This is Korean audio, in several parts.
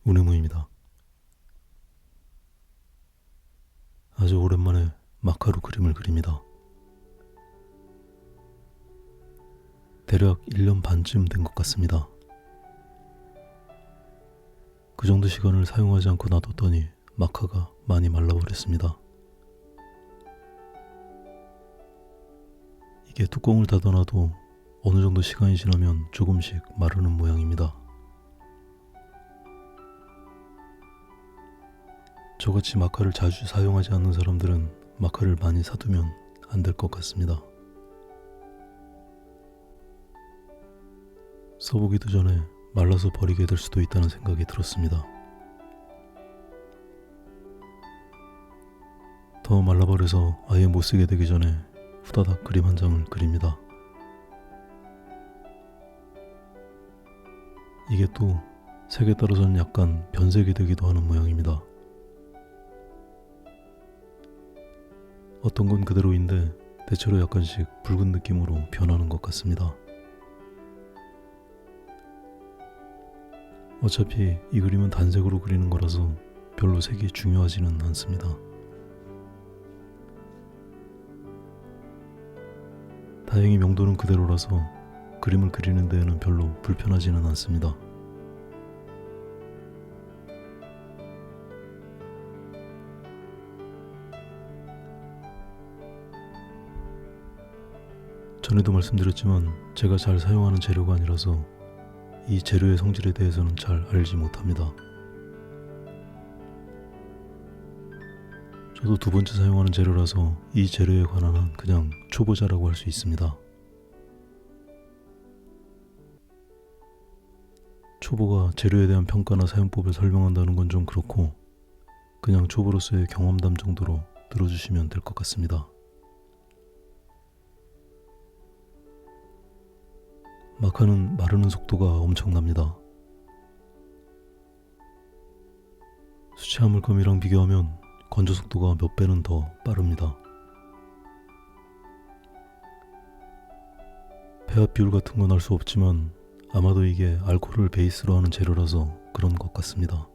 운해무입니다. 아주 오랜만에 마카로 그림을 그립니다. 대략 1년 반쯤 된 것 같습니다. 그 정도 시간을 사용하지 않고 놔뒀더니 마카가 많이 말라버렸습니다. 이게 뚜껑을 닫아놔도 어느 정도 시간이 지나면 조금씩 마르는 모양입니다. 저같이 마카를 자주 사용하지 않는 사람들은 마카를 많이 사두면 안 될 것 같습니다. 써보기도 전에 말라서 버리게 될 수도 있다는 생각이 들었습니다. 더 말라버려서 아예 못 쓰게 되기 전에 후다닥 그림 한 장을 그립니다. 이게 또 색에 따라서는 약간 변색이 되기도 하는 모양입니다. 어떤 건 그대로인데 대체로 약간씩 붉은 느낌으로 변하는 것 같습니다. 어차피 이 그림은 단색으로 그리는 거라서 별로 색이 중요하지는 않습니다. 다행히 명도는 그대로라서 그림을 그리는 데에는 별로 불편하지는 않습니다. 전에도 말씀드렸지만 제가 잘 사용하는 재료가 아니라서 이 재료의 성질에 대해서는 잘 알지 못합니다. 저도 두 번째 사용하는 재료라서 이 재료에 관한 한 그냥 초보자라고 할 수 있습니다. 초보가 재료에 대한 평가나 사용법을 설명한다는 건 좀 그렇고 그냥 초보로서의 경험담 정도로 들어주시면 될 것 같습니다. 마카는 마르는 속도가 엄청납니다. 수채화 물감이랑 비교하면 건조 속도가 몇 배는 더 빠릅니다. 배합 비율 같은 건 알 수 없지만 아마도 이게 알코올을 베이스로 하는 재료라서 그런 것 같습니다.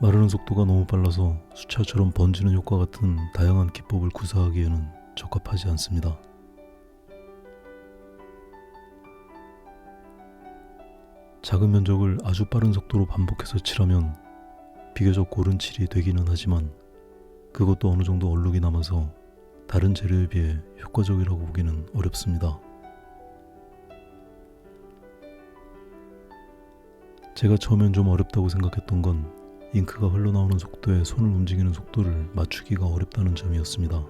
마르는 속도가 너무 빨라서 수채화처럼 번지는 효과 같은 다양한 기법을 구사하기에는 적합하지 않습니다. 작은 면적을 아주 빠른 속도로 반복해서 칠하면 비교적 고른 칠이 되기는 하지만 그것도 어느 정도 얼룩이 남아서 다른 재료에 비해 효과적이라고 보기는 어렵습니다. 제가 처음엔 좀 어렵다고 생각했던 건 잉크가 흘러나오는 속도에 손을 움직이는 속도를 맞추기가 어렵다는 점이었습니다.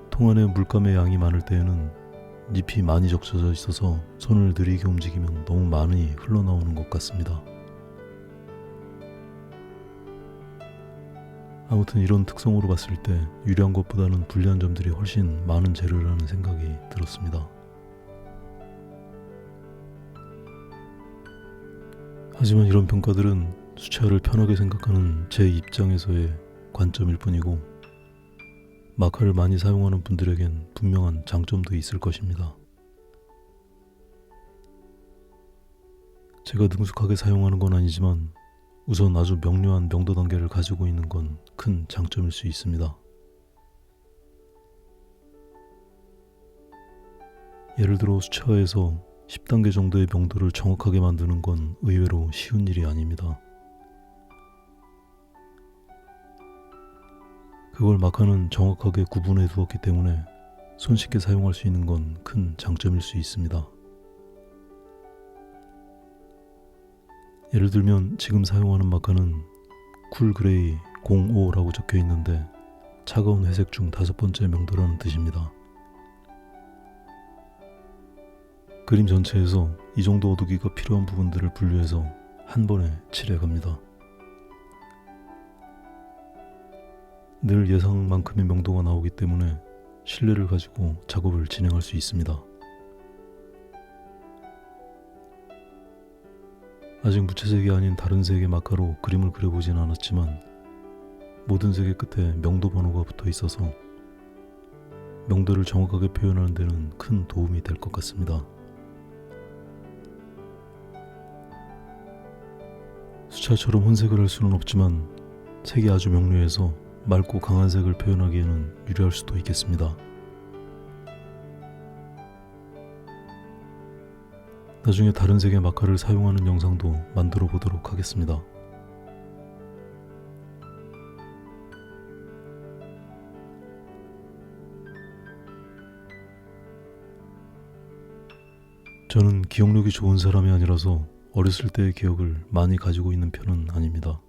통 안에 물감의 양이 많을 때에는 잎이 많이 적셔져 있어서 손을 느리게 움직이면 너무 많이 흘러나오는 것 같습니다. 아무튼 이런 특성으로 봤을 때 유리한 것보다는 불리한 점들이 훨씬 많은 재료라는 생각이 들었습니다. 하지만 이런 평가들은 수채화를 편하게 생각하는 제 입장에서의 관점일 뿐이고 마카를 많이 사용하는 분들에겐 분명한 장점도 있을 것입니다. 제가 능숙하게 사용하는 건 아니지만 우선 아주 명료한 명도 단계를 가지고 있는 건 큰 장점일 수 있습니다. 예를 들어 수채화에서 10단계 정도의 명도를 정확하게 만드는 건 의외로 쉬운 일이 아닙니다. 그걸 마카는 정확하게 구분해 두었기 때문에 손쉽게 사용할 수 있는 건 큰 장점일 수 있습니다. 예를 들면 지금 사용하는 마카는 쿨 그레이 05라고 적혀 있는데 차가운 회색 중 5번째 명도라는 뜻입니다. 그림 전체에서 이 정도 어두기가 필요한 부분들을 분류해서 한 번에 칠해 갑니다. 늘 예상만큼의 명도가 나오기 때문에 신뢰를 가지고 작업을 진행할 수 있습니다. 아직 무채색이 아닌 다른 색의 마카로 그림을 그려보진 않았지만 모든 색의 끝에 명도 번호가 붙어 있어서 명도를 정확하게 표현하는 데는 큰 도움이 될 것 같습니다. 수차처럼 혼색을 할 수는 없지만 색이 아주 명료해서 맑고 강한 색을 표현하기에는 유리할 수도 있겠습니다. 나중에 다른 색의 마카를 사용하는 영상도 만들어 보도록 하겠습니다. 저는 기억력이 좋은 사람이 아니라서 어렸을 때의 기억을 많이 가지고 있는 편은 아닙니다.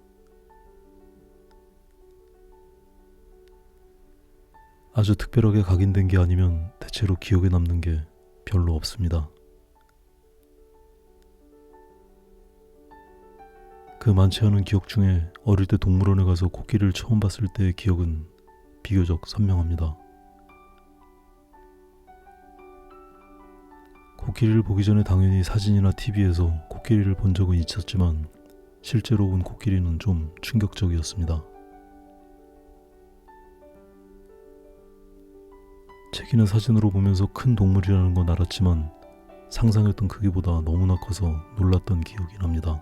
아주 특별하게 각인된 게 아니면 대체로 기억에 남는 게 별로 없습니다. 그 많지 않은 기억 중에 어릴 때 동물원에 가서 코끼리를 처음 봤을 때의 기억은 비교적 선명합니다. 코끼리를 보기 전에 당연히 사진이나 TV에서 코끼리를 본 적은 있었지만 실제로 본 코끼리는 좀 충격적이었습니다. 책이나 사진으로 보면서 큰 동물이라는 건 알았지만 상상했던 크기보다 너무나 커서 놀랐던 기억이 납니다.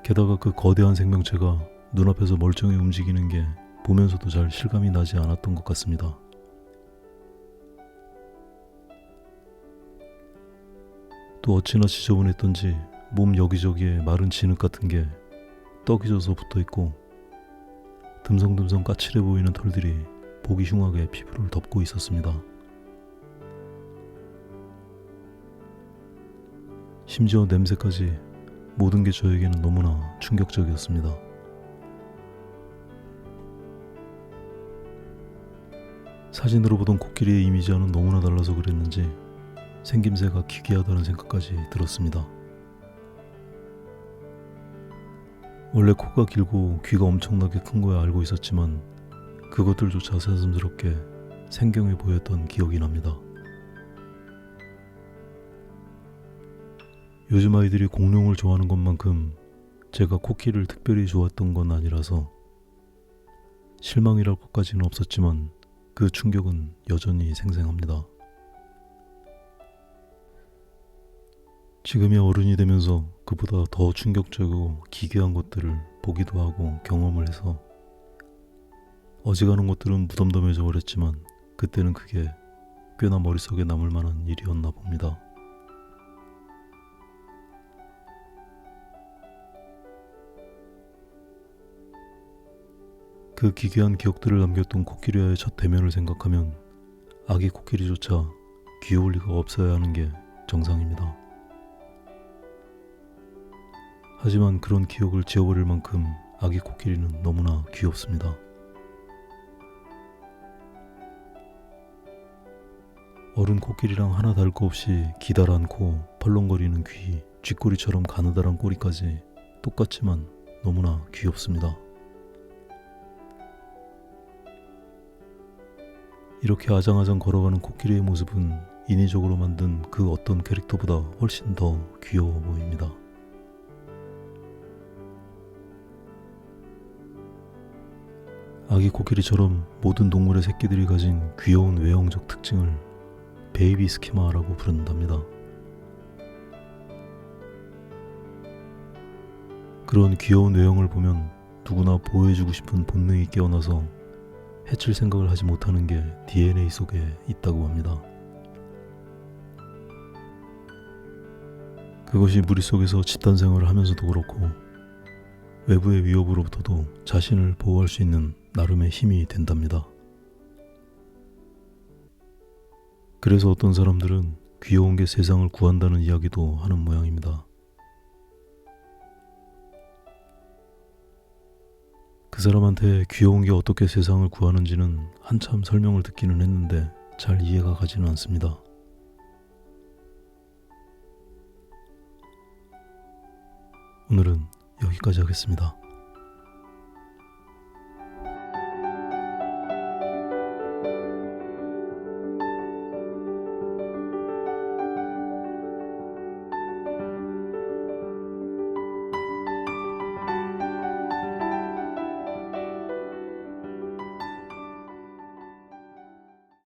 게다가 그 거대한 생명체가 눈앞에서 멀쩡히 움직이는 게 보면서도 잘 실감이 나지 않았던 것 같습니다. 또 어찌나 지저분했던지 몸 여기저기에 마른 진흙 같은 게 떡이 져서 붙어있고 듬성듬성 까칠해 보이는 털들이 보기 흉하게 피부를 덮고 있었습니다. 심지어 냄새까지 모든 게 저에게는 너무나 충격적이었습니다. 사진으로 보던 코끼리의 이미지와는 너무나 달라서 그랬는지 생김새가 기괴하다는 생각까지 들었습니다. 원래 코가 길고 귀가 엄청나게 큰 거야 알고 있었지만 그것들조차 새삼스럽게 생경해 보였던 기억이 납니다. 요즘 아이들이 공룡을 좋아하는 것만큼 제가 코끼리를 특별히 좋아했던 건 아니라서 실망이랄 것까지는 없었지만 그 충격은 여전히 생생합니다. 지금이 어른이 되면서 그보다 더 충격적이고 기괴한 것들을 보기도 하고 경험을 해서 어지간한 것들은 무덤덤해져 버렸지만 그때는 그게 꽤나 머릿속에 남을 만한 일이었나 봅니다. 그 기괴한 기억들을 남겼던 코끼리와의 첫 대면을 생각하면 아기 코끼리조차 귀여울 리가 없어야 하는 게 정상입니다. 하지만 그런 기억을 지워버릴 만큼 아기 코끼리는 너무나 귀엽습니다. 어른 코끼리랑 하나 다를 거 없이 기다란 코, 펄렁거리는 귀, 쥐꼬리처럼 가느다란 꼬리까지 똑같지만 너무나 귀엽습니다. 이렇게 아장아장 걸어가는 코끼리의 모습은 인위적으로 만든 그 어떤 캐릭터보다 훨씬 더 귀여워 보입니다. 아기 코끼리처럼 모든 동물의 새끼들이 가진 귀여운 외형적 특징을 베이비 스키마라고 부른답니다. 그런 귀여운 외형을 보면 누구나 보호해주고 싶은 본능이 깨어나서 해칠 생각을 하지 못하는 게 DNA 속에 있다고 합니다. 그것이 무리 속에서 집단 생활을 하면서도 그렇고 외부의 위협으로부터도 자신을 보호할 수 있는 나름의 힘이 된답니다. 그래서 어떤 사람들은 귀여운 게 세상을 구한다는 이야기도 하는 모양입니다. 그 사람한테 귀여운 게 어떻게 세상을 구하는지는 한참 설명을 듣기는 했는데 잘 이해가 가지는 않습니다. 오늘은 여기까지 하겠습니다.